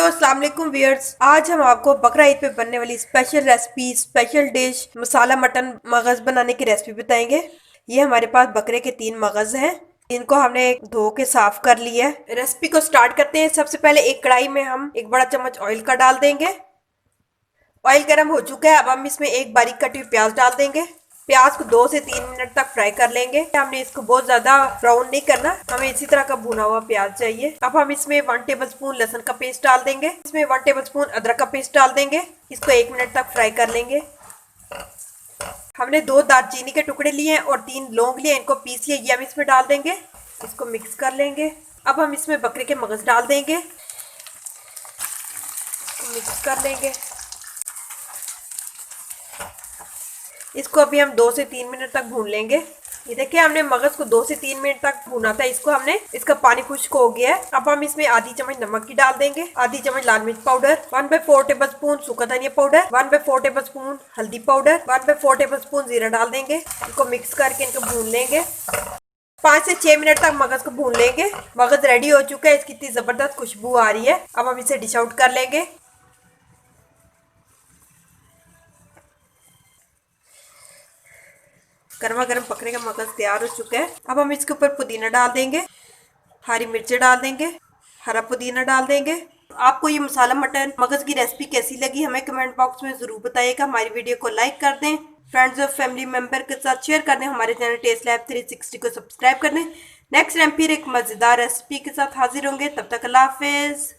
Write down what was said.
Hello अस्सलाम वालेकुम viewers. आज हम आपको बकरा ईद पे बनने वाली स्पेशल रेसिपी, स्पेशल डिश मसाला मटन मगज बनाने की रेसिपी बताएंगे। ये हमारे पास बकरे के 3 मगज हैं। इनको हमने धो के साफ कर लिया है। रेसिपी को स्टार्ट करते हैं। सबसे पहले एक कढ़ाई में हम 1 बड़ा चम्मच ऑयल का डाल देंगे। ऑयल गर्म हो चुका है। अब हम इसमें एक बारीक कटी हुई प्याज डाल देंगे। प्याज को 2 से 3 मिनट तक फ्राई कर लेंगे। हमने इसको बहुत ज्यादा ब्राउन नहीं करना, हमें इसी तरह का भुना हुआ प्याज चाहिए। अब हम इसमें 1 टेबलस्पून लहसुन का पेस्ट डाल देंगे। इसमें 1 टेबलस्पून अदरक का पेस्ट डाल देंगे। इसको 1 मिनट तक फ्राई कर लेंगे। हमने 2 दालचीनी के टुकड़े लिए हैं और 3 लौंग लिए, इनको पीस लिए, ये हम इसमें डाल देंगे। इसको मिक्स कर लेंगे। अब हम इसमें बकरे के मगज डाल देंगे, मिक्स कर लेंगे। इसको अभी हम 2 से 3 मिनट तक भून लेंगे। ये देखिए हमने मगज को 2 से 3 मिनट तक भूना था। इसका पानी खुश्क हो गया है। अब हम इसमें आधी चम्मच नमक की डाल देंगे, आधी चम्मच लाल मिर्च पाउडर, 1/4 टेबलस्पून सूखा धनिया पाउडर, 1/4 टेबलस्पून हल्दी पाउडर, 1/4 टेबलस्पून जीरा डाल देंगे। इनको मिक्स करके इनको भून लेंगे। 5 से 6 मिनट तक मगज को भून लेंगे। मगज रेडी हो चुका है। इसकी इतनी जबरदस्त खुशबू आ रही है। अब हम इसे डिश आउट कर लेंगे। गर्मा गर्म बकरे का मगज तैयार हो चुका है। अब हम इसके ऊपर पुदीना डाल देंगे, हरी मिर्चें डाल देंगे, हरा पुदीना डाल देंगे। आपको ये मसाला मटन मगज की रेसिपी कैसी लगी हमें कमेंट बॉक्स में जरूर बताइएगा। हमारी वीडियो को लाइक कर दें, फ्रेंड्स और फैमिली मेंबर के साथ शेयर कर दें। हमारे चैनल टेस्ट लैब 360 को सब्सक्राइब कर दें। नेक्स्ट टाइम फिर एक मजेदार रेसिपी के साथ हाजिर होंगे। तब तक अल्लाह हाफिज।